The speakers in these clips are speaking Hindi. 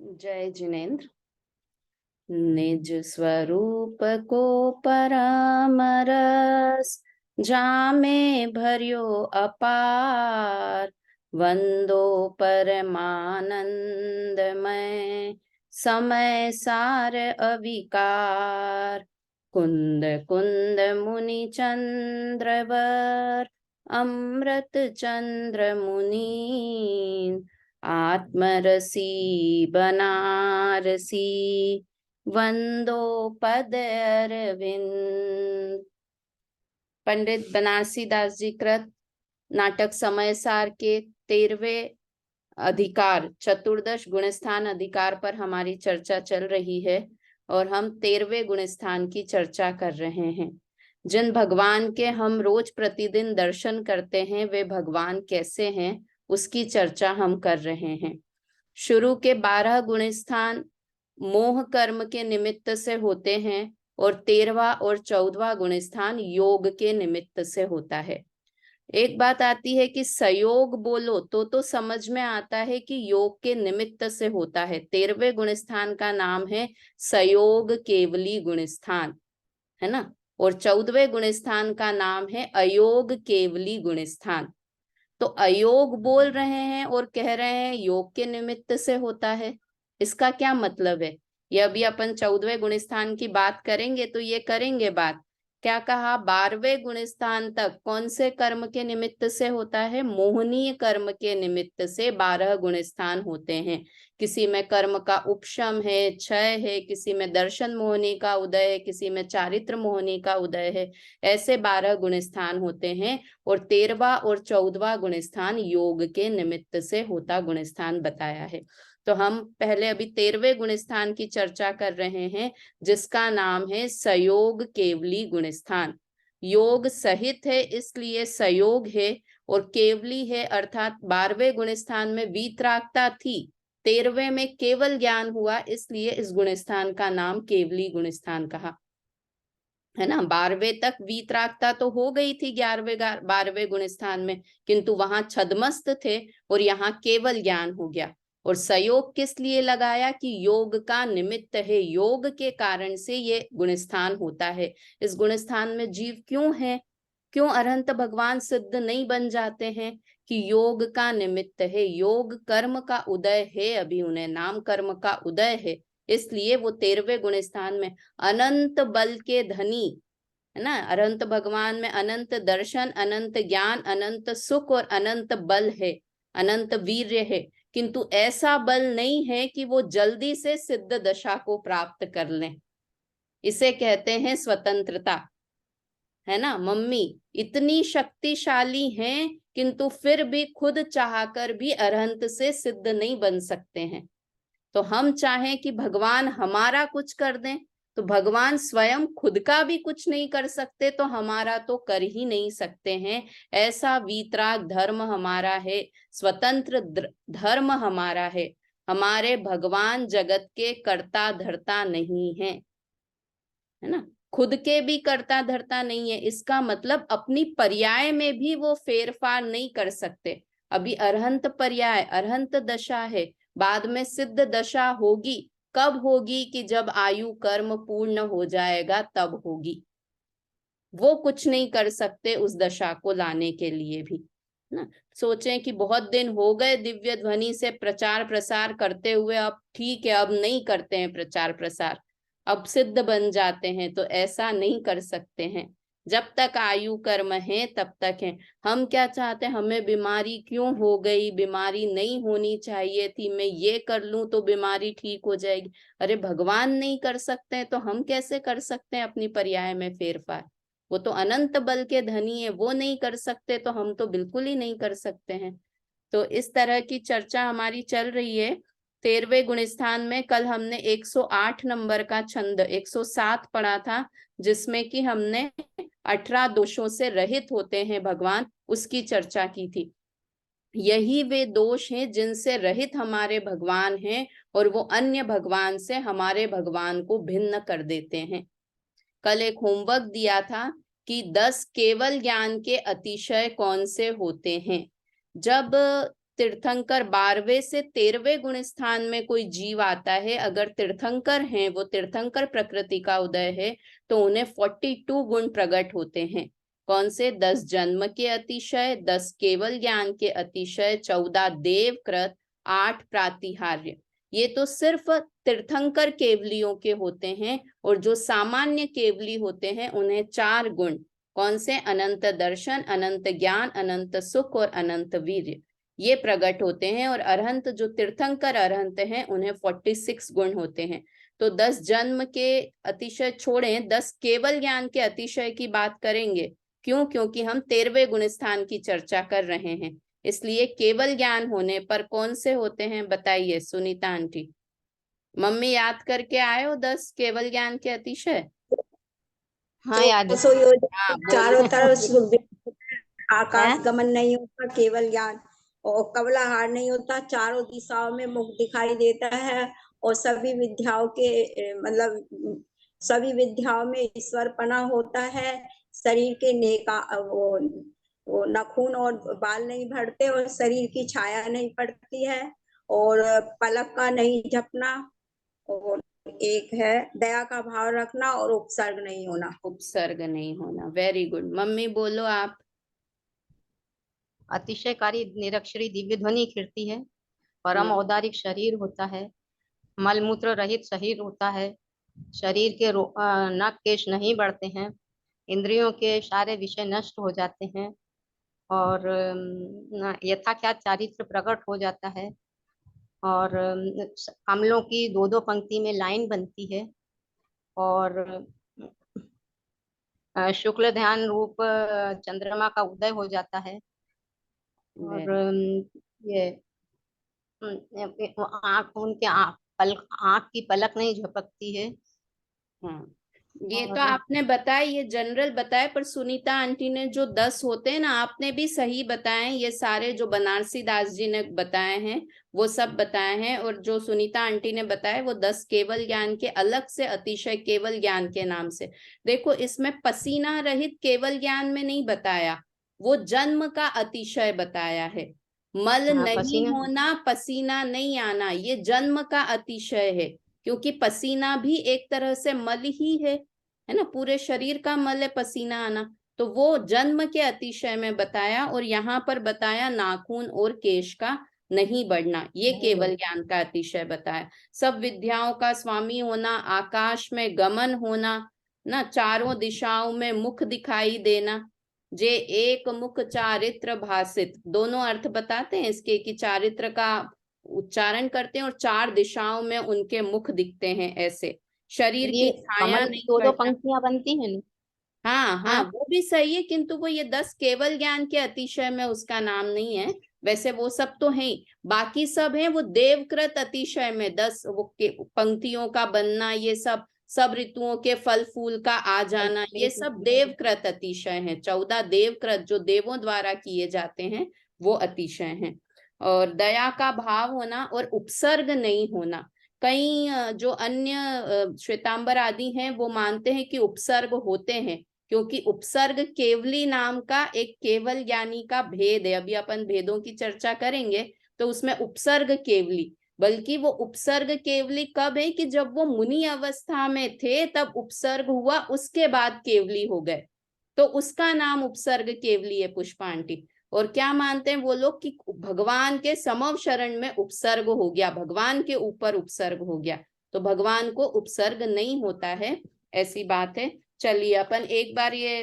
जय जिनेन्द्र। निज स्वरूप को परामरस, जामे भर्यो अपार। वंदो परमानंदमय, समय सार अविकार। कुंद कुंद मुनि चंद्रवर, अमृत चंद्र मुनि। आत्मरसी बनारसी, वंदो पद अरविंद। पंडित बनारसी दास जी कृत नाटक समय सार के 13वें अधिकार, चतुर्दश गुणस्थान अधिकार पर हमारी चर्चा चल रही है और हम 13वें गुणस्थान की चर्चा कर रहे हैं। जिन भगवान के हम रोज प्रतिदिन दर्शन करते हैं वे भगवान कैसे हैं उसकी चर्चा हम कर रहे हैं। शुरू के 12 गुणस्थान मोह कर्म के निमित्त से होते हैं और 13वां और 14वां गुणस्थान योग के निमित्त से होता है। एक बात आती है कि सयोग बोलो तो समझ में आता है कि योग के निमित्त से होता है। 13वें गुणस्थान का नाम है सयोग केवली गुणस्थान, है ना। और 14वें गुणस्थान का नाम है अयोग केवली गुणस्थान। तो अयोग बोल रहे हैं और कह रहे हैं योग के निमित्त से होता है। इसका क्या मतलब है? ये अभी अपन 14वें गुणस्थान की बात करेंगे तो ये करेंगे बात। क्या कहा? 12वें गुणस्थान तक कौन से कर्म के निमित्त से होता है? मोहनीय कर्म के निमित्त से 12 गुणस्थान होते हैं। किसी में कर्म का उपशम है, क्षय है, किसी में दर्शन मोहनी का उदय है, किसी में चारित्र मोहनी का उदय है। ऐसे 12 गुणस्थान होते हैं और 13वां और 14वां गुणस्थान योग के निमित्त से होता गुणस्थान बताया है। तो हम पहले अभी 13वें गुणस्थान की चर्चा कर रहे हैं जिसका नाम है सयोग केवली गुणस्थान। योग सहित है इसलिए सयोग है, और केवली है अर्थात 12वें गुणस्थान में वीतरागता थी, 13वें में केवल ज्ञान हुआ, इसलिए इस गुणस्थान का नाम केवली गुणस्थान कहा, है ना। 12वें तक वीतरागता तो हो गई थी 12वें गुणस्थान में, किंतु वहां छदमस्त थे और यहाँ केवल ज्ञान हो गया। और सयोग किस लिए लगाया? कि योग का निमित्त है, योग के कारण से ये गुणस्थान होता है। इस गुणस्थान में जीव क्यों है? क्यों अरहंत भगवान सिद्ध नहीं बन जाते हैं? कि योग का निमित्त है, योग कर्म का उदय है, अभी उन्हें नाम कर्म का उदय है, इसलिए वो 13वें गुणस्थान में अनंत बल के धनी, है ना। अनंत भगवान में अनंत दर्शन, अनंत ज्ञान, अनंत सुख और अनंत बल है, अनंत वीर्य है, किंतु ऐसा बल नहीं है कि वो जल्दी से सिद्ध दशा को प्राप्त कर लें। इसे कहते हैं स्वतंत्रता, है ना। मम्मी इतनी शक्तिशाली हैं किंतु फिर भी खुद चाहकर भी अरहंत से सिद्ध नहीं बन सकते हैं। तो हम चाहें कि भगवान हमारा कुछ कर दें तो भगवान स्वयं खुद का भी कुछ नहीं कर सकते, तो हमारा तो कर ही नहीं सकते हैं। ऐसा वीतराग धर्म हमारा है, स्वतंत्र धर्म हमारा है। हमारे भगवान जगत के कर्ता धर्ता नहीं है, है ना। खुद के भी कर्ता धर्ता नहीं है, इसका मतलब अपनी पर्याय में भी वो फेरफार नहीं कर सकते। अभी अरहंत पर्याय, अरहंत दशा है, बाद में सिद्ध दशा होगी। कब होगी? कि जब आयु कर्म पूर्ण हो जाएगा तब होगी। वो कुछ नहीं कर सकते उस दशा को लाने के लिए भी, ना। सोचें कि बहुत दिन हो गए दिव्य ध्वनि से प्रचार प्रसार करते हुए, अब ठीक है अब नहीं करते हैं प्रचार प्रसार, अब सिद्ध बन जाते हैं, तो ऐसा नहीं कर सकते हैं। जब तक आयु कर्म है तब तक है। हम क्या चाहते हैं? हमें बीमारी क्यों हो गई, बीमारी नहीं होनी चाहिए थी, मैं ये कर लूं तो बीमारी ठीक हो जाएगी। अरे भगवान नहीं कर सकते हैं तो हम कैसे कर सकते हैं अपनी पर्याय में फेरफार? वो तो अनंत बल के धनी है, वो नहीं कर सकते तो हम तो बिल्कुल ही नहीं कर सकते हैं। तो इस तरह की चर्चा हमारी चल रही है। 13वें गुणस्थान में कल हमने 108 नंबर का छंद 107 पढ़ा था, जिसमें कि हमने 18 दोषों से रहित होते हैं भगवान, उसकी चर्चा की थी। यही वे दोष हैं जिनसे रहित हमारे भगवान हैं और वो अन्य भगवान से हमारे भगवान को भिन्न कर देते हैं। कल एक होमवर्क दिया था कि 10 केवल ज्ञान के अतिशय कौन से होते हैं। जब तीर्थंकर 12वें से 13वें गुण स्थान में कोई जीव आता है, अगर तीर्थंकर हैं, वो तीर्थंकर प्रकृति का उदय है, तो उन्हें 42 गुण प्रकट होते हैं। कौन से? 10 जन्म के अतिशय, 10 केवल ज्ञान के अतिशय, 14 देवकृत, 8 प्रातिहार्य। ये तो सिर्फ तीर्थंकर केवलियों के होते हैं, और जो सामान्य केवली होते हैं उन्हें 4 गुण, कौन से? अनंत दर्शन, अनंत ज्ञान, अनंत सुख और अनंत वीर्य, ये प्रकट होते हैं। और अरहंत, जो तीर्थंकर अरहंत हैं, उन्हें 46 गुण होते हैं। तो 10 जन्म के अतिशय छोड़ें, 10 केवल ज्ञान के अतिशय की बात करेंगे। क्यों? क्योंकि हम 13वें गुण स्थान की चर्चा कर रहे हैं, इसलिए केवल ज्ञान होने पर कौन से होते हैं? बताइए सुनीता आंटी। मम्मी याद करके आए हो 10 केवल ज्ञान के अतिशय? हाँ याद है। हाँ चारों बोलो। तरफ आकाश गमन नहीं होता, केवल ज्ञान, और कवलाहार नहीं होता, चारों दिशाओं में मुख दिखाई देता है, और सभी विद्याओं के मतलब सभी विद्याओं में ईश्वरपना होता है। शरीर के नेका वो नाखून और बाल नहीं बढ़ते, और शरीर की छाया नहीं पड़ती है, और पलक का नहीं झपना, और एक है दया का भाव रखना, और उपसर्ग नहीं होना। उपसर्ग नहीं होना, वेरी गुड। मम्मी बोलो आप। अतिशयकारी निरक्षरी दिव्य ध्वनि कीर्ति है, परम औदारिक शरीर होता है, मलमूत्र रहित शरीर होता है, शरीर के नख केश नहीं बढ़ते हैं, इंद्रियों के सारे विषय नष्ट हो जाते हैं, और यथाख्यात चारित्र प्रकट हो जाता है, और कमलों की 2-2 पंक्ति में लाइन बनती है, और शुक्ल ध्यान रूप चंद्रमा का उदय हो जाता है, और ये आँख, उनके आँख की पलक नहीं झपकती है। हाँ, ये तो आपने बताया, ये जनरल बताया, पर सुनीता आंटी ने जो 10 होते हैं ना, आपने भी सही बताए। ये सारे जो बनारसी दास जी ने बताए हैं वो सब बताए हैं, और जो सुनीता आंटी ने बताया वो 10 केवल ज्ञान के अलग से अतिशय केवल ज्ञान के नाम से। देखो, इसमें पसीना रहित केवल ज्ञान में नहीं बताया, वो जन्म का अतिशय बताया है। मल नहीं होना, पसीना नहीं आना, ये जन्म का अतिशय है, क्योंकि पसीना भी एक तरह से मल ही है ना, पूरे शरीर का मल है पसीना आना। तो वो जन्म के अतिशय में बताया, और यहाँ पर बताया नाखून और केश का नहीं बढ़ना, ये केवल ज्ञान का अतिशय बताया। सब विद्याओं का स्वामी होना, आकाश में गमन होना, ना चारों दिशाओं में मुख दिखाई देना, जे एक मुख चारित्र भासित, दोनों अर्थ बताते हैं इसके, कि चारित्र का उच्चारण करते हैं और 4 दिशाओं में उनके मुख दिखते हैं ऐसे, शरीर की छाया नहीं 2-2 पंक्तियां बनती हैं। हाँ हाँ, वो भी सही है, किंतु वो ये 10 केवल ज्ञान के अतिशय में उसका नाम नहीं है। वैसे वो सब तो है, बाकी सब है वो देवकृत अतिशय में 10 वो पंक्तियों का बनना, ये सब ऋतुओं के फल फूल का आ जाना, ये सब देवकृत अतिशय है। 14 देवकृत जो देवों द्वारा किए जाते हैं वो अतिशय हैं। और दया का भाव होना और उपसर्ग नहीं होना। कई जो अन्य श्वेतांबर आदि हैं वो मानते हैं कि उपसर्ग होते हैं, क्योंकि उपसर्ग केवली नाम का एक केवल ज्ञानी का भेद है। अभी अपन भेदों की चर्चा करेंगे तो उसमें उपसर्ग केवली, बल्कि वो उपसर्ग केवली कब है कि जब वो मुनि अवस्था में थे तब उपसर्ग हुआ, उसके बाद केवली हो गए, तो उसका नाम उपसर्ग केवली है पुष्पा आंटी। और क्या मानते हैं वो लोग कि भगवान के समव शरण में उपसर्ग हो गया, भगवान के ऊपर उपसर्ग हो गया, तो भगवान को उपसर्ग नहीं होता है, ऐसी बात है। चलिए अपन एक बार ये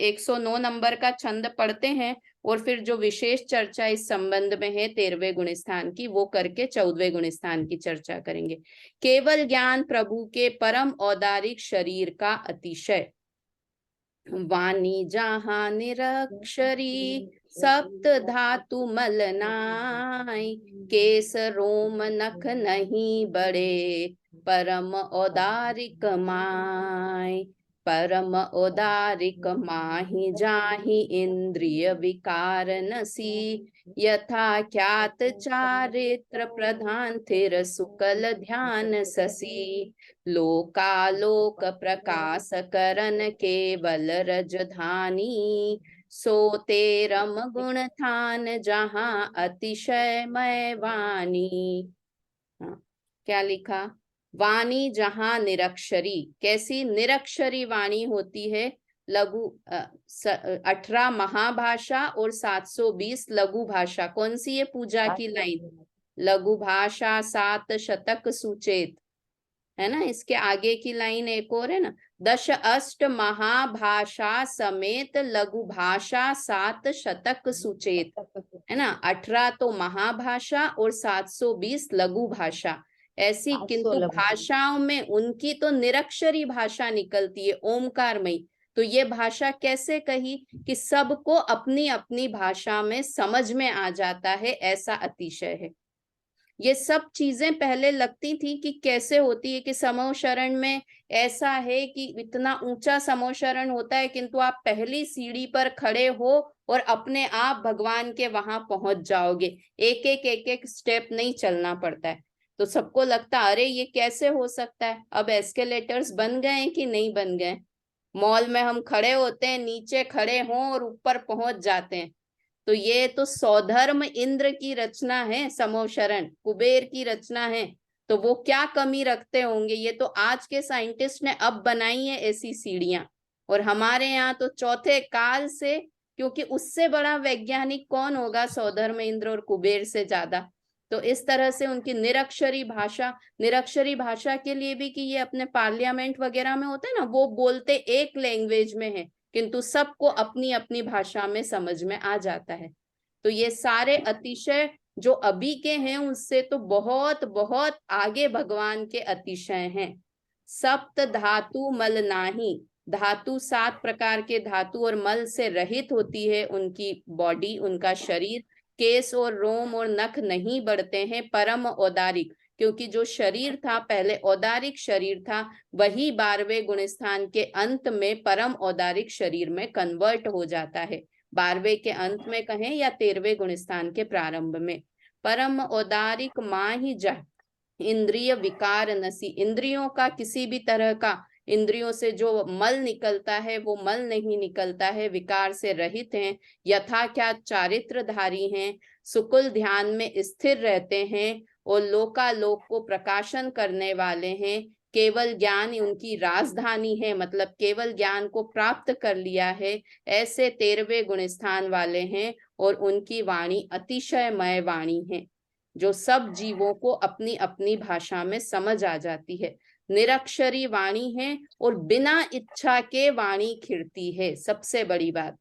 109 नंबर का छंद पढ़ते हैं, और फिर जो विशेष चर्चा इस संबंध में है 13वें गुण स्थान की, वो करके 14वें गुण स्थान की चर्चा करेंगे। केवल ज्ञान प्रभु के परम औदारिक शरीर का अतिशय। वाणी जहाँ निरक्षरी, सप्त धातु मलनाय, केस रोम नख नहीं बड़े, परम औदारिक माय। परम औदारिक माहि जाहि इंद्रिय विकार नसी, यथा ख्यात चारित्र प्रधान थिर सुकल ध्यान ससी। लोकालोक प्रकाश करन केवल रजधानी, सो तेरम गुण थान जहाँ अतिशय मय वाणी। हाँ, क्या लिखा? वाणी जहाँ निरक्षरी, कैसी निरक्षरी वाणी होती है? लघु 18 महाभाषा और 720 लघु भाषा। कौन सी है पूजा की लाइन? लघु भाषा 7 शतक सुचेत, है ना। इसके आगे की लाइन एक और है ना, 10 अष्ट महाभाषा समेत लघु भाषा 7 शतक सुचेत, है ना। 18 तो महाभाषा और 720 लघु भाषा ऐसी, 700 किंतु लघु भाषाओं में उनकी तो निरक्षरी भाषा निकलती है, ओमकारमयी। तो ये भाषा कैसे कही? कि सबको अपनी अपनी भाषा में समझ में आ जाता है, ऐसा अतिशय है। ये सब चीजें पहले लगती थी कि कैसे होती है, कि समूह शरण में ऐसा है कि इतना ऊंचा समूह शरण होता है, किंतु आप पहली सीढ़ी पर खड़े हो और अपने आप भगवान के वहां पहुंच जाओगे, एक एक स्टेप नहीं चलना पड़ता है। तो सबको लगता अरे ये कैसे हो सकता है। अब एस्केलेटर्स बन गए हैं कि नहीं बन गए? मॉल में हम खड़े होते हैं, नीचे खड़े हों और ऊपर पहुंच जाते हैं। तो ये तो सौधर्म इंद्र की रचना है, समूह शरण कुबेर की रचना है। तो वो क्या कमी रखते होंगे? ये तो आज के साइंटिस्ट ने अब बनाई है ऐसी सीढ़ियां। और हमारे यहाँ तो चौथे काल से, क्योंकि उससे बड़ा वैज्ञानिक कौन होगा सौधर्म इंद्र और कुबेर से ज्यादा। तो इस तरह से उनकी निरक्षरी भाषा, निरक्षरी भाषा के लिए भी कि ये अपने पार्लियामेंट वगैरह में होता है ना, वो बोलते एक लैंग्वेज में है, किंतु सबको अपनी अपनी भाषा में समझ में आ जाता है। तो ये सारे अतिशय जो अभी के हैं उससे तो बहुत बहुत आगे भगवान के अतिशय हैं। सप्त धातु मल नाही, धातु 7 प्रकार के धातु और मल से रहित होती है उनकी बॉडी, उनका शरीर। केस और रोम और नख नहीं बढ़ते हैं। परम औदारिक, क्योंकि जो शरीर था पहले औदारिक शरीर था, वही 12वें गुणस्थान के अंत में परम औदारिक शरीर में कन्वर्ट हो जाता है। 12वें के अंत में कहें या 13वें गुणस्थान के प्रारंभ में। परम औदारिक मां ही जा इंद्रिय विकार नसी, इंद्रियों का किसी भी तरह का, इंद्रियों से जो मल निकलता है वो मल नहीं निकलता है, विकार से रहित हैं। यथा क्या चारित्रधारी हैं, सुकुल ध्यान में स्थिर रहते हैं और लोकालोक को प्रकाशन करने वाले हैं। केवल ज्ञान उनकी राजधानी है, मतलब केवल ज्ञान को प्राप्त कर लिया है, ऐसे 13वें गुणस्थान वाले हैं। और उनकी वाणी अतिशयमय वाणी है, जो सब जीवों को अपनी अपनी भाषा में समझ आ जाती है। निरक्षरी वाणी है और बिना इच्छा के वाणी खिड़ती है। सबसे बड़ी बात,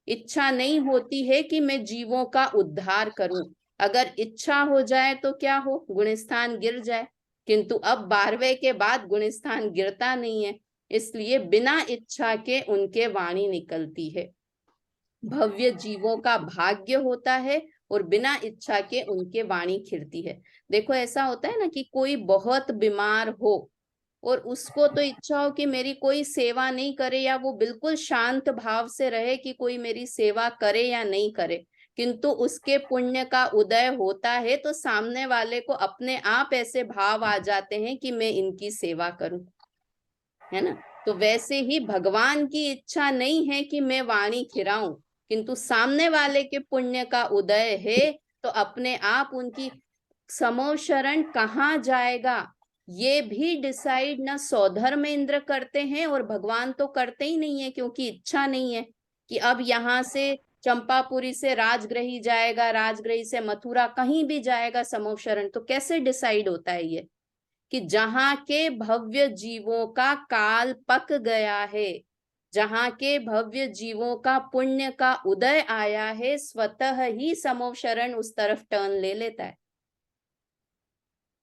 इच्छा नहीं होती है कि मैं जीवों का उद्धार करूं। अगर इच्छा हो जाए तो क्या हो, गुणस्थान गिर जाए। किंतु अब 12वें के बाद गुणस्थान गिरता नहीं है, इसलिए बिना इच्छा के उनके वाणी निकलती है। भव्य जीवों का भाग्य होता है और बिना इच्छा के उनके वाणी खिड़ती है। देखो ऐसा होता है ना कि कोई बहुत बीमार हो और उसको तो इच्छा हो कि मेरी कोई सेवा नहीं करे, या वो बिल्कुल शांत भाव से रहे कि कोई मेरी सेवा करे या नहीं करे, किंतु उसके पुण्य का उदय होता है तो सामने वाले को अपने आप ऐसे भाव आ जाते हैं कि मैं इनकी सेवा करूं, है ना। तो वैसे ही भगवान की इच्छा नहीं है कि मैं वाणी खिराऊं, किंतु सामने वाले के पुण्य का उदय है तो अपने आप उनकी समूह शरण कहाँ जाएगा ये भी डिसाइड ना सौधर्म इंद्र करते हैं, और भगवान तो करते ही नहीं है, क्योंकि इच्छा नहीं है कि अब यहाँ से चंपापुरी से राजगृही जाएगा, राजगृही से मथुरा, कहीं भी जाएगा समूह शरण। तो कैसे डिसाइड होता है ये? कि जहां के भव्य जीवों का काल पक गया है, जहां के भव्य जीवों का पुण्य का उदय आया है, स्वतः ही समूह शरण उस तरफ टर्न ले लेता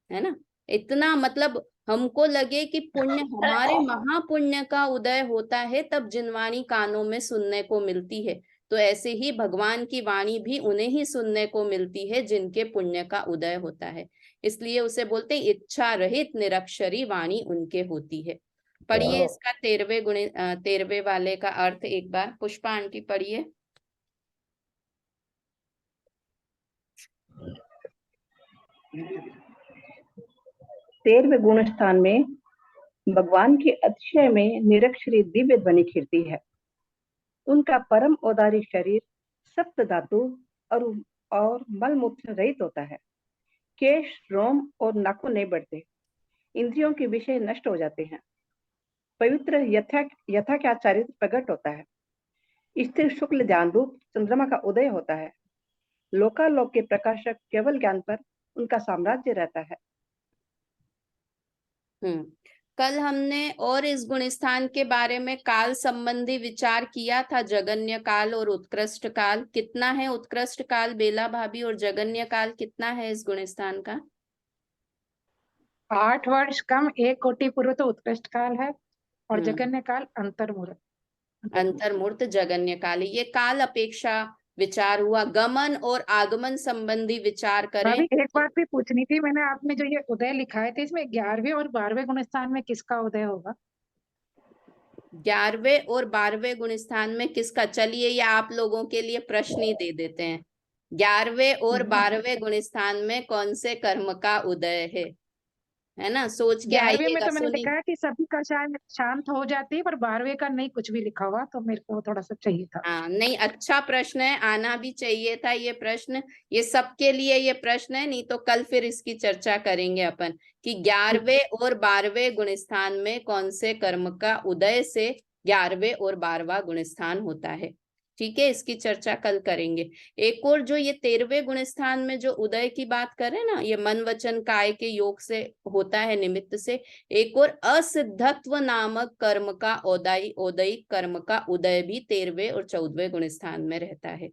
है ना। इतना मतलब हमको लगे कि पुण्य, हमारे महापुण्य का उदय होता है तब जिनवाणी कानों में सुनने को मिलती है। तो ऐसे ही भगवान की वाणी भी उन्हें ही सुनने को मिलती है जिनके पुण्य का उदय होता है। इसलिए उसे बोलते हैं इच्छा रहित निरक्षरी वाणी उनके होती है। पढ़िए इसका 13वें वाले का अर्थ एक बार, पुष्पा आंटी पढ़िए। 13वें गुण स्थान में भगवान के अतिशय में निरक्षरी दिव्य ध्वनि खिड़ती है। उनका परम औदारिक शरीर सप्त धातु और मलमूत्र रहित होता है। केश, रोम और नाखून नहीं बढ़ते। इंद्रियों के विषय नष्ट हो जाते हैं। पवित्र यथा क्या चारित्र प्रकट होता है। स्थिर शुक्ल ध्यान रूप चंद्रमा का उदय होता है। लोकालोक के प्रकाशक केवल ज्ञान पर उनका साम्राज्य रहता है। कल हमने और इस गुणस्थान के बारे में काल संबंधी विचार किया था, जगन्य काल और उत्कृष्ट काल। कितना है उत्कृष्ट काल बेला भाभी, और जगन्य काल कितना है इस गुणस्थान का? 8 वर्ष कम 1 कोटि पूर्व तो उत्कृष्ट काल है, और जगन्य काल अंतर्मूर्त जगन्य काल। ये काल अपेक्षा विचार हुआ। गमन और आगमन संबंधी विचार करें। अभी एक बात भी पूछनी थी मैंने, आपने जो ये उदय लिखा है, तो इसमें 11वें और 12वें गुणस्थान में किसका उदय होगा? 11वें और 12वें गुणस्थान में किसका? चलिए ये आप लोगों के लिए प्रश्न ही दे देते हैं। 11वें और 12वें गुणस्थान में कौन से कर्म का उदय है ना? सोच के 11वें में आइएगा। तो मैंने सुनिए, लिखा है कि सभी का शांत हो जाती है, पर 12वें का नहीं कुछ भी लिखा हुआ, तो मेरे को थोड़ा सा चाहिए था। हाँ नहीं, अच्छा प्रश्न है, आना भी चाहिए था ये प्रश्न। ये सबके लिए ये प्रश्न है, नहीं तो कल फिर इसकी चर्चा करेंगे अपन कि 11वें और 12वें गुणस्थान में कौन से कर्म का उदय से 11वें और 12वां गुणस्थान होता है। ठीक है, इसकी चर्चा कल करेंगे। एक और जो ये 13वें गुणस्थान में जो उदय की बात करें ना, ये मन वचन काय के योग से होता है, निमित्त से। एक और असिद्धत्व नामक कर्म का औदयिक कर्म का उदय भी 13वें और 14वें गुणस्थान में रहता है।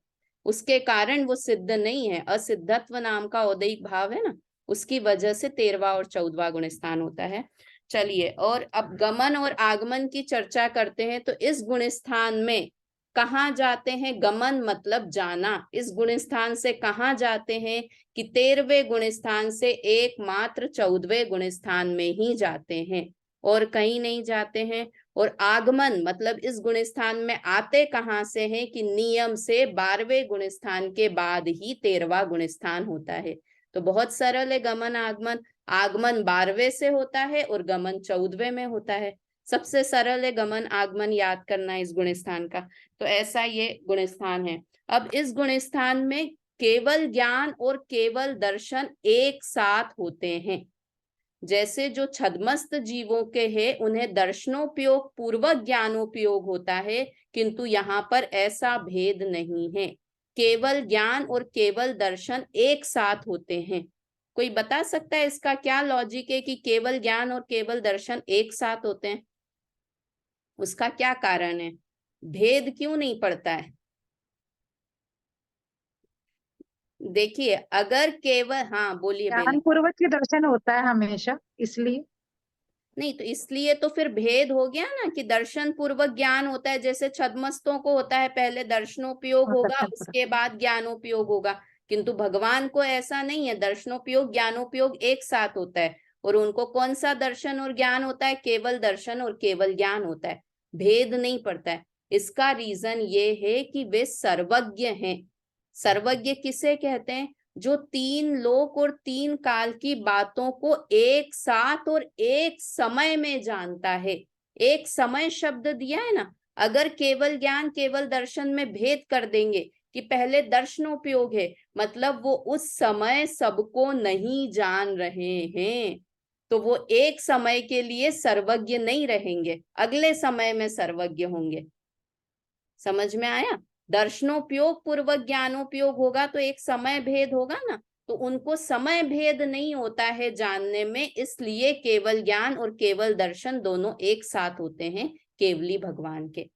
उसके कारण वो सिद्ध नहीं है। असिद्धत्व नाम का औदयिक भाव है ना, उसकी वजह से 13वां और 14वां गुणस्थान होता है। चलिए, और अब गमन और आगमन की चर्चा करते हैं। तो इस गुणस्थान में कहाँ जाते हैं? गमन मतलब जाना। इस गुणस्थान से कहाँ जाते हैं? कि 13वें गुणस्थान से एकमात्र 14वें गुणस्थान में ही जाते हैं, और कहीं नहीं जाते हैं। और आगमन मतलब इस गुणस्थान में आते कहाँ से हैं? कि नियम से 12वें गुणस्थान के बाद ही 13वां गुणस्थान होता है। तो बहुत सरल है गमन आगमन। आगमन 12वें से होता है और गमन 14वें में होता है। सबसे सरल है गमन आगमन याद करना इस गुणस्थान का। तो ऐसा ये गुणस्थान है। अब इस गुणस्थान में केवल ज्ञान और केवल दर्शन एक साथ होते हैं। जैसे जो छद्मस्त जीवों के हैं उन्हें दर्शनोपयोग पूर्वक ज्ञानोपयोग होता है, किंतु यहाँ पर ऐसा भेद नहीं है। केवल ज्ञान और केवल दर्शन एक साथ होते हैं। कोई बता सकता है इसका क्या लॉजिक है कि केवल ज्ञान और केवल दर्शन एक साथ होते हैं? उसका क्या कारण है? भेद क्यों नहीं पड़ता है? देखिए, अगर केवल, हाँ बोलिए बेला। ज्ञान पूर्वक ही दर्शन होता है हमेशा, इसलिए नहीं तो इसलिए तो फिर भेद हो गया ना कि दर्शन पूर्वक ज्ञान होता है। जैसे छद्मस्तों को होता है, पहले दर्शनोपयोग होगा दर्शन पूर्वक। उसके बाद ज्ञानोपयोग होगा, किंतु भगवान को ऐसा नहीं है। दर्शनोपयोग ज्ञानोपयोग एक साथ होता है। और उनको कौन सा दर्शन और ज्ञान होता है? केवल दर्शन और केवल ज्ञान होता है, भेद नहीं पड़ता है। इसका रीजन ये है कि वे सर्वज्ञ हैं। सर्वज्ञ किसे कहते हैं? जो 3 लोक और 3 काल की बातों को एक साथ और एक समय में जानता है। एक समय शब्द दिया है ना। अगर केवल ज्ञान केवल दर्शन में भेद कर देंगे कि पहले दर्शनोपयोग है, मतलब वो उस समय सबको नहीं जान रहे हैं, तो वो एक समय के लिए सर्वज्ञ नहीं रहेंगे, अगले समय में सर्वज्ञ होंगे। समझ में आया? दर्शनोपयोग पूर्वक ज्ञानोपयोग होगा तो एक समय भेद होगा ना, तो उनको समय भेद नहीं होता है जानने में, इसलिए केवल ज्ञान और केवल दर्शन दोनों एक साथ होते हैं केवली भगवान के।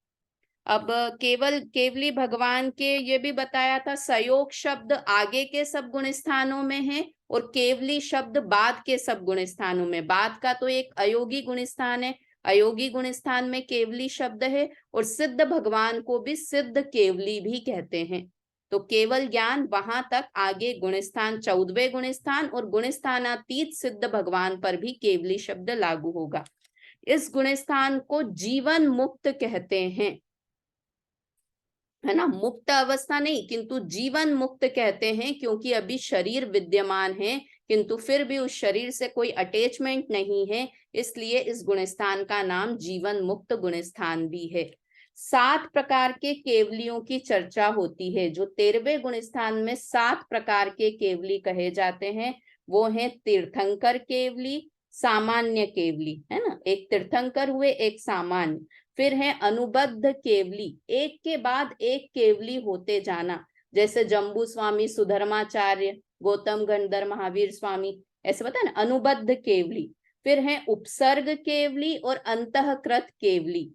अब केवली भगवान के ये भी बताया था, सयोग शब्द आगे के सब गुण स्थानों में है और केवली शब्द बाद के सब गुण स्थानों में। बाद का तो एक अयोगी गुण स्थान है, अयोगी गुण स्थान में केवली शब्द है, और सिद्ध भगवान को भी सिद्ध केवली भी कहते हैं। तो केवल ज्ञान वहां तक, आगे गुणस्थान 14वें गुणस्थान और गुणस्थानातीत सिद्ध भगवान पर भी केवली शब्द लागू होगा। इस गुणस्थान को जीवन मुक्त कहते हैं, है ना। मुक्त अवस्था नहीं किंतु जीवन मुक्त कहते हैं, क्योंकि अभी शरीर विद्यमान है किंतु फिर भी उस शरीर से कोई अटैचमेंट नहीं है, इसलिए इस गुणस्थान का नाम जीवन मुक्त गुणस्थान भी है। 7 प्रकार के केवलियों की चर्चा होती है। जो 13वें गुण स्थान में 7 प्रकार के केवली कहे जाते हैं वो है तीर्थंकर केवली, सामान्य केवली, है ना, एक तीर्थंकर हुए, एक सामान्य, फिर है अनुबद्ध केवली, एक के बाद एक केवली होते जाना, जैसे जम्बू स्वामी, सुधर्माचार्य, गौतम गंधर, महावीर स्वामी, ऐसे बता ना, अनुबद्ध केवली। फिर है उपसर्ग केवली और अंतःकृत केवली।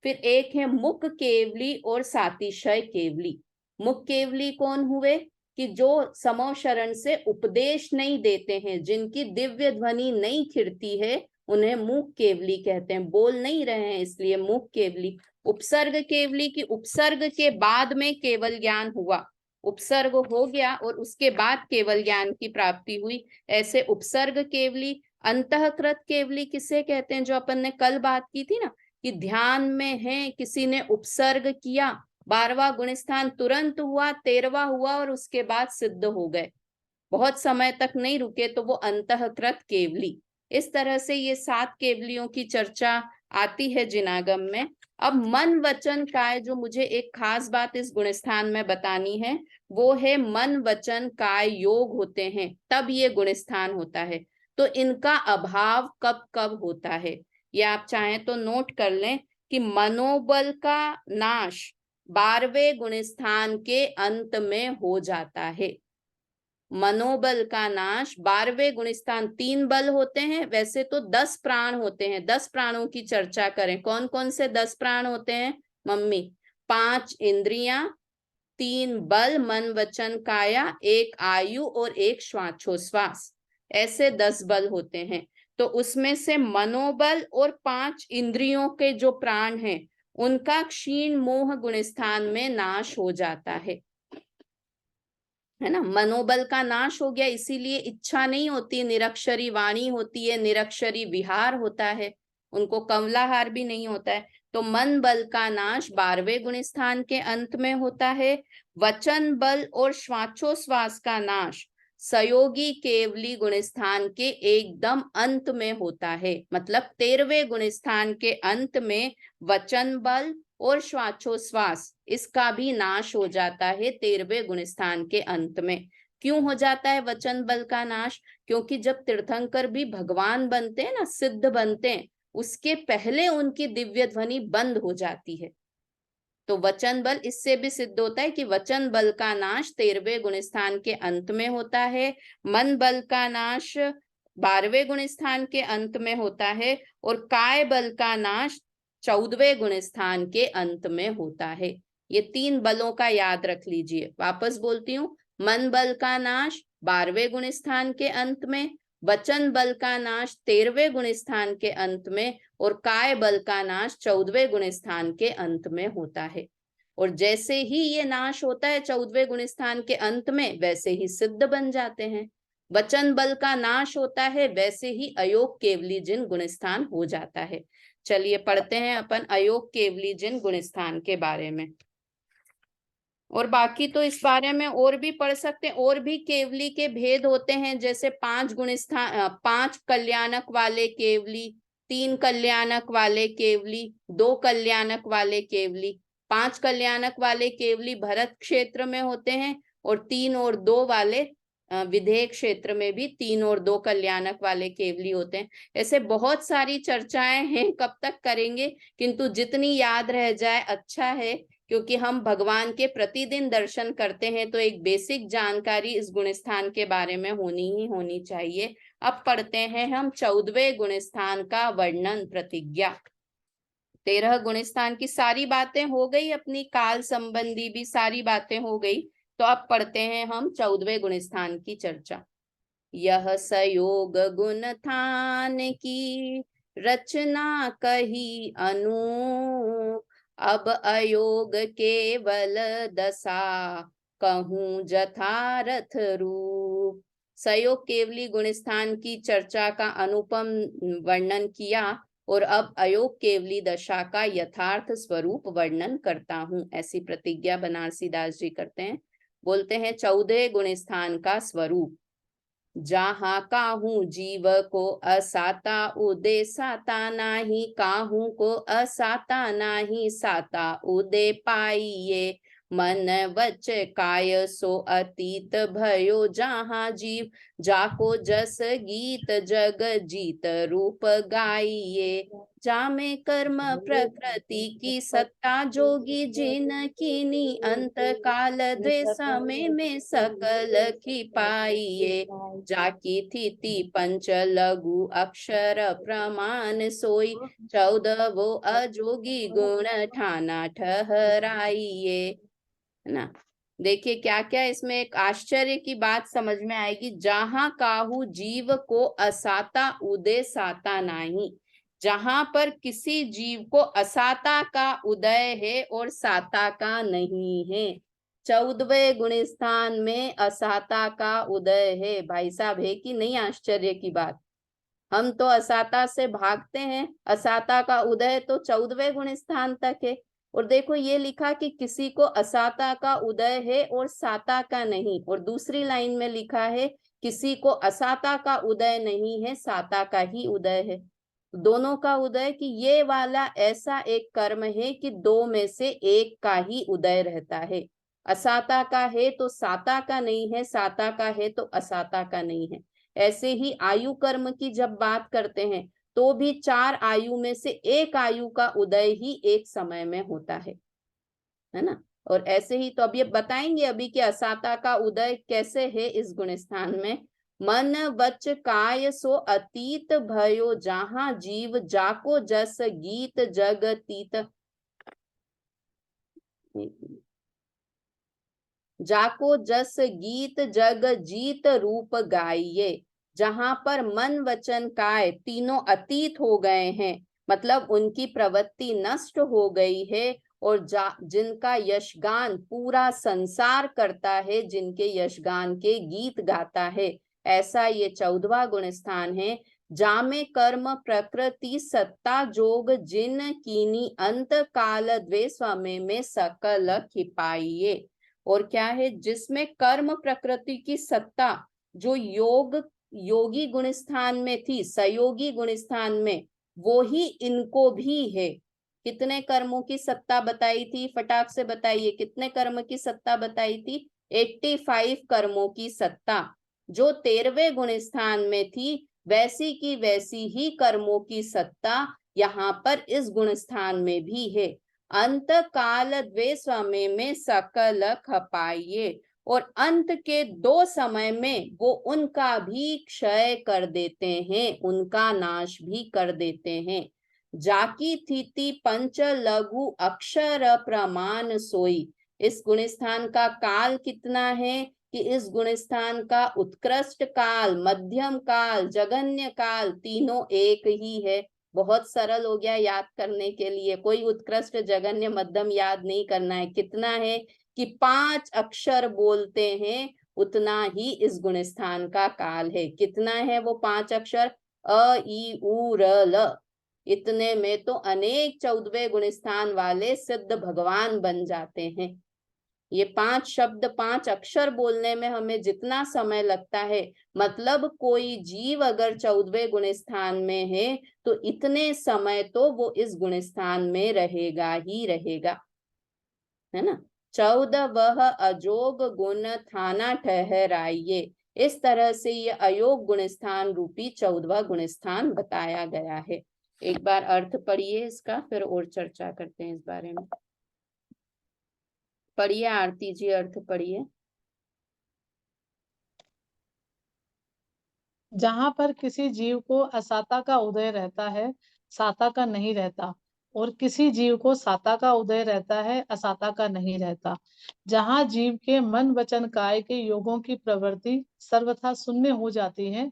फिर एक है मुख केवली और सातिशय केवली। मुख केवली कौन हुए कि जो समो शरण से उपदेश नहीं देते हैं, जिनकी दिव्य ध्वनि नहीं खिड़ती है, उन्हें मुख केवली कहते हैं, बोल नहीं रहे हैं इसलिए मुख केवली। उपसर्ग केवली की उपसर्ग के बाद में केवल ज्ञान हुआ, उपसर्ग हो गया और उसके बाद केवल ज्ञान की प्राप्ति हुई, ऐसे उपसर्ग केवली। अंतःकृत केवली किसे कहते हैं, जो अपन ने कल बात की थी ना, कि ध्यान में है, किसी ने उपसर्ग किया, 12वां गुण स्थान तुरंत हुआ, 13वां हुआ और उसके बाद सिद्ध हो गए, बहुत समय तक नहीं रुके, तो वो अंतःकृत केवली। इस तरह से ये 7 केवलियों की चर्चा आती है जिनागम में। अब मन वचन काय, जो मुझे एक खास बात इस गुणस्थान में बतानी है, वो है मन वचन काय योग होते हैं तब ये गुणस्थान होता है। तो इनका अभाव कब कब होता है, ये आप चाहें तो नोट कर लें कि मनोबल का नाश 12वें गुणस्थान के अंत में हो जाता है। मनोबल का नाश 12वें गुणस्थान, 3 बल होते हैं, वैसे तो 10 प्राण होते हैं। 10 प्राणों की चर्चा करें, कौन कौन से 10 प्राण होते हैं मम्मी? 5 इंद्रियां, 3 बल मन वचन काया, 1 आयु और 1 श्वासोश्वास, ऐसे 10 बल होते हैं। तो उसमें से मनोबल और 5 इंद्रियों के जो प्राण हैं उनका क्षीण मोह गुणस्थान में नाश हो जाता है ना। मनोबल का नाश हो गया, इसीलिए इच्छा नहीं होती, निरक्षरी वाणी होती है, निरक्षरी विहार होता है, उनको कमलाहार भी नहीं होता है। तो मन बल का नाश 12वें गुणस्थान के अंत में होता है। वचन बल और श्वासोश्वास का नाश सयोगी केवली गुणस्थान के एकदम अंत में होता है, मतलब 13वें गुणस्थान के अंत में वचन बल और श्वासोश्वास इसका भी नाश हो जाता है 13वें गुणस्थान के अंत में। क्यों हो जाता है वचन बल का नाश? क्योंकि जब तीर्थंकर भी भगवान बनते हैं ना, सिद्ध बनते हैं, उसके पहले उनकी दिव्य ध्वनि बंद हो जाती है। तो वचन बल इससे भी सिद्ध होता है कि वचन बल का नाश 13वें गुणस्थान के अंत में होता है। मन बल का नाश 12वें गुणस्थान के अंत में होता है और काय बल का नाश 14वें गुणस्थान के अंत में होता है। ये 3 बलों का याद रख लीजिए। वापस बोलती हूँ, मन बल का नाश 12वें गुणस्थान के अंत में, वचन बल का नाश 13वें गुणस्थान के अंत में और काय बल का नाश 14वें गुणस्थान के अंत में होता है। और जैसे ही ये नाश होता है 14वें गुणस्थान के अंत में, वैसे ही सिद्ध बन जाते हैं। वचन बल का नाश होता है, वैसे ही अयोग केवली जिन गुणस्थान हो जाता है। चलिए पढ़ते हैं अपन अयोग केवली जिन गुणस्थान के बारे में। और बाकी तो इस बारे में और भी पढ़ सकते हैं, और भी केवली के भेद होते हैं, जैसे 5 गुणस्थान, 5 कल्याणक वाले केवली, 3 कल्याणक वाले केवली, 2 कल्याणक वाले केवली। 5 कल्याणक वाले केवली भरत क्षेत्र में होते हैं और 3 और 2 वाले विधेय क्षेत्र में भी 3 और 2 कल्याणक वाले केवली होते हैं। ऐसे बहुत सारी चर्चाएं हैं, कब तक करेंगे, किंतु जितनी याद रह जाए अच्छा है, क्योंकि हम भगवान के प्रतिदिन दर्शन करते हैं, तो एक बेसिक जानकारी इस गुणस्थान के बारे में होनी ही होनी चाहिए। अब पढ़ते हैं हम 14वें गुणस्थान का वर्णन प्रतिज्ञा। 13 गुणस्थान की सारी बातें हो गई, अपनी काल संबंधी भी सारी बातें हो गई। तो अब पढ़ते हैं हम 14वें गुणस्थान की चर्चा। यह सयोग गुणस्थान की रचना कही अनूप, अब अयोग केवल दशा कहूं जथारथ रूप। सयोग केवली गुणस्थान की चर्चा का अनुपम वर्णन किया और अब अयोग केवली दशा का यथार्थ स्वरूप वर्णन करता हूं, ऐसी प्रतिज्ञा बनारसी दास जी करते हैं। बोलते हैं 14 गुणस्थान का स्वरूप। जहाँ काहू जीव को असाता उदय साता नाही, काहू को असाता नाही साता उदय पाइये। मन वच काय सो अतीत भयो, जहाँ जीव जाको जस गीत जग जीत रूप गाइये। जामे कर्म प्रकृति की सत्ता जोगी, जिन कीनी अंत काल द्वे समय में सकल की पाइये। जाकी थी पंच लघु अक्षर प्रमाण सोई, 14 वो अजोगी गुण ठाना ठहराइये। है ना। देखिए क्या क्या इसमें एक आश्चर्य की बात समझ में आएगी। जहाँ काहू जीव को असाता उदय साता नाही, जहाँ पर किसी जीव को असाता का उदय है और साता का नहीं है। 14वें गुणस्थान में असाता का उदय है। भाई साहब, है कि नहीं आश्चर्य की बात। हम तो असाता से भागते हैं, असाता का उदय तो 14वें गुणस्थान तक है। और देखो ये लिखा कि किसी को असाता का उदय है और साता का नहीं, और दूसरी लाइन में लिखा है किसी को असाता का उदय नहीं है, साता का ही उदय है। दोनों का उदय कि ये वाला ऐसा एक कर्म है कि दो में से एक का ही उदय रहता है। असाता का है तो साता का नहीं है, साता का है तो असाता का नहीं है। ऐसे ही आयु कर्म की जब बात करते हैं तो भी 4 आयु में से एक आयु का उदय ही एक समय में होता है ना। और ऐसे ही तो अब ये बताएंगे अभी कि असाता का उदय कैसे है इस गुणस्थान में। मन वच काय सो अतीत भयो, जहाँ जीव जाको जस गीत जग तीत। जाको जस गीत जग जीत रूप गाइये। जहां पर मन वचन काय तीनों अतीत हो गए हैं, मतलब उनकी प्रवृत्ति नष्ट हो गई है, और जिनका यशगान पूरा संसार करता है, जिनके यशगान के गीत गाता है, ऐसा ये 14वां गुणस्थान है। जामे कर्म प्रकृति सत्ता जोग, जिन कीनी अंत काल द्वे समय में सकल खिपाइये। और क्या है, जिसमें कर्म प्रकृति की सत्ता जो योगी गुणस्थान में थी, सयोगी गुणस्थान में, वो ही इनको भी है। कितने कर्मों की सत्ता बताई थी, फटाक से बताइए, कितने कर्म की सत्ता बताई थी? 85 कर्मों की सत्ता जो 13वें गुणस्थान में थी, वैसी की वैसी ही कर्मों की सत्ता यहाँ पर इस गुणस्थान में भी है। अंत काल द्वे समय में सकल खपाइये, और अंत के 2 समय में वो उनका भी क्षय कर देते हैं, उनका नाश भी कर देते हैं। जाकी थीति पंच लघु अक्षर प्रमाण सोई। इस गुणस्थान का काल कितना है कि इस गुणस्थान का उत्कृष्ट काल, मध्यम काल, जघन्य काल तीनों एक ही है। बहुत सरल हो गया याद करने के लिए, कोई उत्कृष्ट जघन्य मध्यम याद नहीं करना है। कितना है कि 5 अक्षर बोलते हैं उतना ही इस गुणस्थान का काल है। कितना है वो 5 अक्षर? अ ई उ र ल। इतने में तो अनेक 14वें गुणस्थान वाले सिद्ध भगवान बन जाते हैं। ये 5 शब्द 5 अक्षर बोलने में हमें जितना समय लगता है, मतलब कोई जीव अगर 14वें गुणस्थान में है तो इतने समय तो वो इस गुणस्थान में रहेगा ही रहेगा, है ना। 14 वह अजोग गुण थाना ठहराइये। इस तरह से ये अयोग गुणस्थान रूपी 14वां गुणस्थान बताया गया है। एक बार अर्थ पढ़िए इसका, फिर और चर्चा करते हैं इस बारे में। पढ़िए आरती जी, अर्थ पढ़िए। जहां पर किसी जीव को असाता का उदय रहता है, साता का नहीं रहता, और किसी जीव को साता का उदय रहता है, असाता का नहीं रहता। जहां जीव के मन वचन काय के योगों की प्रवृत्ति सर्वथा शून्य हो जाती है,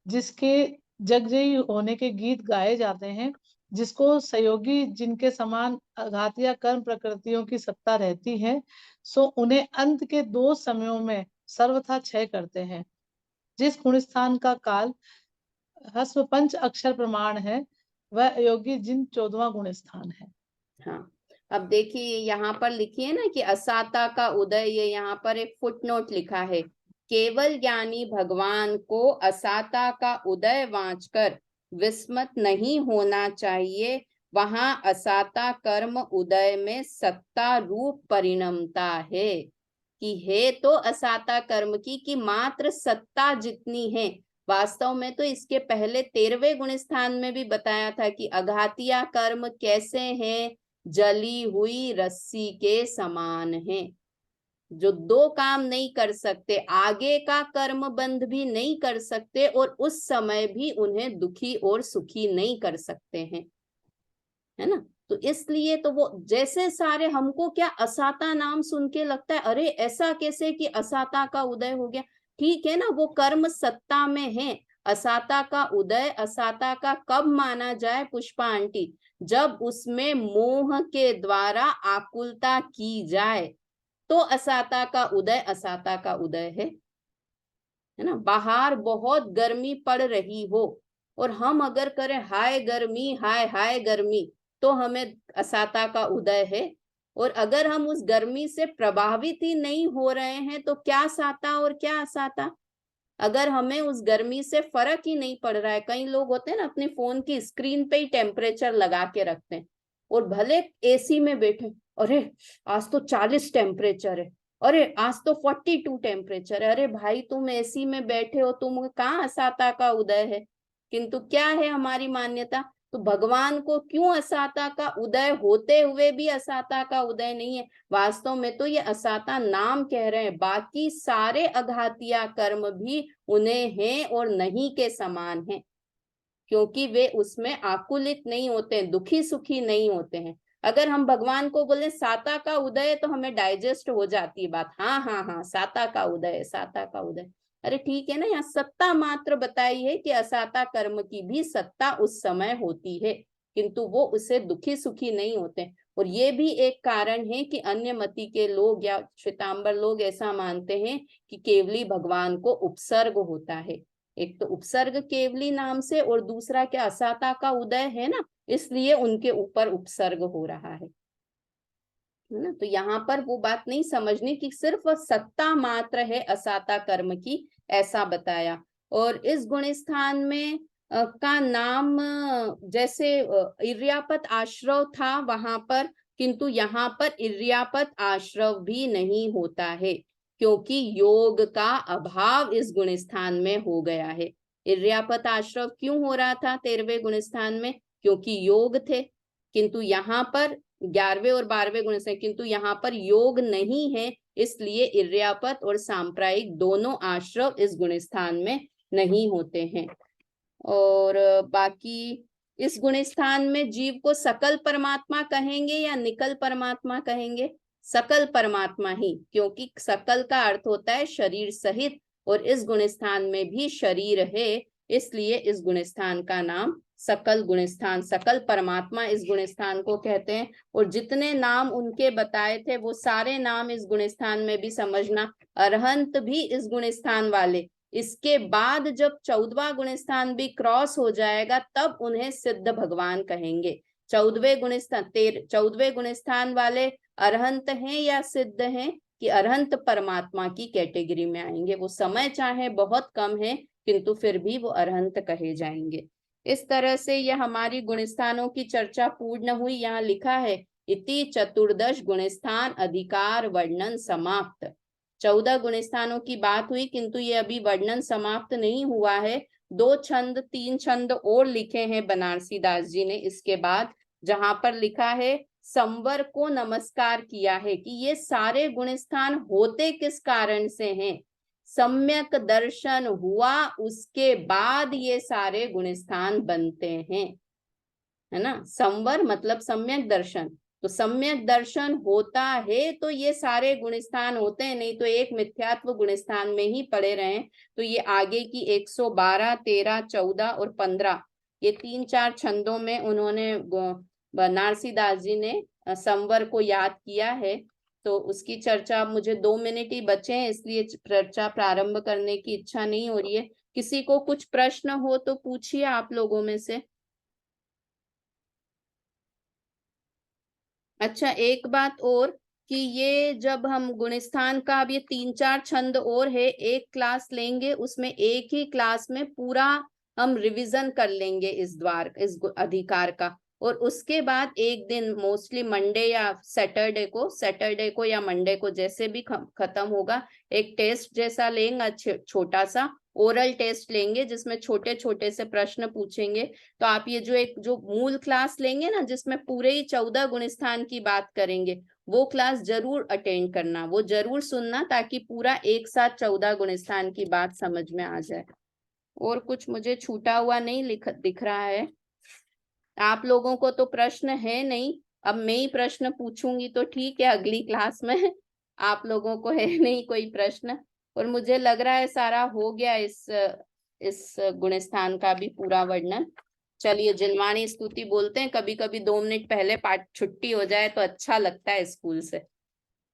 जिसके जगजयी होने के गीत गाए जाते हैं, जिसको सहयोगी जिनके समान आघात या कर्म प्रकृतियों की सत्ता रहती है, सो उन्हें अंत के 2 समयों में सर्वथा क्षय करते हैं। जिस गुणस्थान का काल हस्व पंच अक्षर प्रमाण है, वह अयोगी जिन 14वां गुणस्थान है। हाँ, अब देखिए यहाँ पर लिखिए ना कि असाता का उदय, ये यहाँ पर एक फुटनोट लिखा है केवल ज्ञानी भगवान को असाता का उदय वांचकर विस्मत नहीं होना चाहिए। वहां असाता कर्म उदय में सत्ता रूप परिणमता है, कि है तो असाता कर्म की कि मात्र सत्ता जितनी है। वास्तव में तो इसके पहले 13वें गुण स्थान में भी बताया था कि अघातिया कर्म कैसे हैं, जली हुई रस्सी के समान है, जो दो काम नहीं कर सकते, आगे का कर्म बंध भी नहीं कर सकते और उस समय भी उन्हें दुखी और सुखी नहीं कर सकते हैं, है ना। तो इसलिए तो वो जैसे सारे, हमको क्या असाता नाम सुन के लगता है अरे ऐसा कैसे कि असाता का उदय हो गया। ठीक है ना, वो कर्म सत्ता में है। असाता का उदय असाता का कब माना जाए पुष्पा आंटी? जब उसमें मोह के द्वारा आकुलता की जाए तो असाता का उदय असाता का उदय है ना। बाहर बहुत गर्मी पड़ रही हो और हम अगर करें हाय गर्मी हाय हाय गर्मी, तो हमें असाता का उदय है। और अगर हम उस गर्मी से प्रभावित ही नहीं हो रहे हैं तो क्या साता और क्या असाता? अगर हमें उस गर्मी से फर्क ही नहीं पड़ रहा है, कई लोग होते हैं ना अपने फोन की स्क्रीन पे ही टेम्परेचर लगा के रखते हैं और भले एसी में बैठे, अरे आज तो 40 टेम्परेचर है, अरे आज तो 42 टेम्परेचर है। अरे भाई तुम एसी में बैठे हो, तुम कहाँ असाता का उदय है? किंतु क्या है हमारी मान्यता, तो भगवान को क्यों असाता का उदय होते हुए भी असाता का उदय नहीं है? वास्तव में तो ये असाता नाम कह रहे हैं, बाकी सारे अघातिया कर्म भी उन्हें हैं और नहीं के समान हैं, क्योंकि वे उसमें आकुलित नहीं होते हैं, दुखी सुखी नहीं होते हैं। अगर हम भगवान को बोले साता का उदय तो हमें डाइजेस्ट हो जाती है बात, हाँ हाँ हाँ साता का उदय साता का उदय। अरे ठीक है ना, यहाँ सत्ता मात्र बताई है कि असाता कर्म की भी सत्ता उस समय होती है, किंतु वो उससे दुखी सुखी नहीं होते। और ये भी एक कारण है कि अन्य मति के लोग या श्वेतांबर लोग ऐसा मानते हैं कि केवली भगवान को उपसर्ग होता है। एक तो उपसर्ग केवली नाम से और दूसरा क्या असाता का उदय है ना, इसलिए उनके ऊपर उपसर्ग हो रहा है ना। तो यहाँ पर वो बात नहीं समझनी कि सिर्फ सत्ता मात्र है असाता कर्म की, ऐसा बताया। और इस गुण स्थान में का नाम जैसे इर्यापत आश्रव था वहां पर, किंतु यहाँ पर इर्यापत आश्रव भी नहीं होता है, क्योंकि योग का अभाव इस गुण स्थान में हो गया है। इर्यापत आश्रव क्यों हो रहा था 13वें गुण स्थान में? क्योंकि योग थे, किंतु यहाँ पर 11वें और 12वें गुण से, किंतु यहाँ पर योग नहीं है, इसलिए इर्यापत और सांप्रायिक दोनों आश्रव इस गुण स्थान में नहीं होते हैं। और बाकी इस गुण स्थान में जीव को सकल परमात्मा कहेंगे या निकल परमात्मा कहेंगे? सकल परमात्मा ही, क्योंकि सकल का अर्थ होता है शरीर सहित, और इस गुण स्थान में भी शरीर है, इसलिए इस गुण स्थान का नाम सकल गुण स्थान, सकल परमात्मा इस गुण स्थान को कहते हैं। और जितने नाम उनके बताए थे वो सारे नाम इस गुण स्थान में भी समझना। अरहंत भी इस गुण स्थान वाले, इसके बाद जब 14वां गुण स्थान भी क्रॉस हो जाएगा तब उन्हें सिद्ध भगवान कहेंगे। 14वें गुण स्थान वाले अरहंत हैं या सिद्ध हैं, कि अरहंत परमात्मा की कैटेगरी में आएंगे। वो समय चाहे बहुत कम है, किंतु फिर भी वो अरहंत कहे जाएंगे। इस तरह से यह हमारी गुणस्थानों की चर्चा पूर्ण हुई। यहाँ लिखा है इति 14 गुणस्थान अधिकार वर्णन समाप्त। 14 गुणस्थानों की बात हुई, किंतु ये अभी वर्णन समाप्त नहीं हुआ है। 2 छंद 3 छंद और लिखे हैं बनारसी दास जी ने इसके बाद, जहां पर लिखा है संवर को नमस्कार किया है कि ये सारे गुणस्थान होते किस कारण से हैं। सम्यक दर्शन हुआ उसके बाद ये सारे गुणस्थान बनते हैं, है ना। संवर मतलब सम्यक दर्शन, तो सम्यक दर्शन होता है तो ये सारे गुणस्थान होते हैं, नहीं तो एक मिथ्यात्व गुणस्थान में ही पड़े रहे। तो ये आगे की 112, 13, 14 और 15 ये 3-4 छंदों में उन्होंने बनारसी दास जी ने संवर को याद किया है। तो उसकी चर्चा, मुझे 2 मिनट ही बचे हैं इसलिए चर्चा प्रारंभ करने की इच्छा नहीं हो रही है। किसी को कुछ प्रश्न हो तो पूछिए आप लोगों में से। अच्छा, एक बात और, कि ये जब हम गुणस्थान का, अब ये 3-4 छंद और है, एक क्लास लेंगे, उसमें एक ही क्लास में पूरा हम रिवीजन कर लेंगे इस अधिकार का। और उसके बाद एक दिन मोस्टली मंडे या सैटरडे को या मंडे को जैसे भी खत्म होगा, एक टेस्ट जैसा लेंगे, छोटा सा ओरल टेस्ट लेंगे जिसमें छोटे छोटे से प्रश्न पूछेंगे। तो आप ये जो मूल क्लास लेंगे ना, जिसमें पूरे ही 14 गुणस्थान की बात करेंगे, वो क्लास जरूर अटेंड करना, वो जरूर सुनना, ताकि पूरा एक साथ 14 गुणस्थान की बात समझ में आ जाए। और कुछ मुझे छूटा हुआ नहीं दिख रहा है। आप लोगों को तो प्रश्न है नहीं, अब मैं ही प्रश्न पूछूंगी तो ठीक है, अगली क्लास में। आप लोगों को है नहीं कोई प्रश्न, और मुझे लग रहा है सारा हो गया इस गुणस्थान का भी पूरा वर्णन। चलिए जिनवाणी स्तुति बोलते हैं। कभी कभी 2 मिनट पहले पाठ छुट्टी हो जाए तो अच्छा लगता है स्कूल से,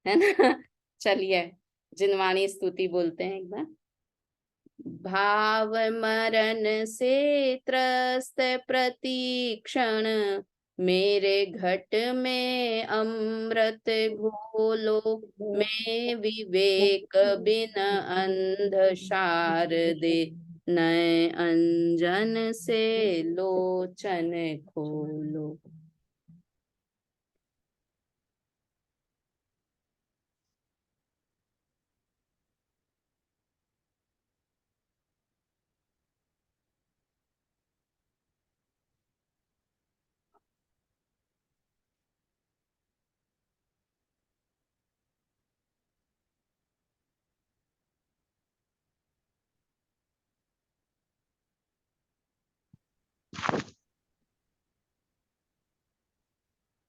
है ना। चलिए जिनवाणी स्तुति बोलते हैं एक बार। भाव मरण से त्रस्त प्रतीक्षण, मेरे घट में अमृत घोलो, मैं विवेक बिन अंध शारदे, नए अंजन से लोचन खोलो।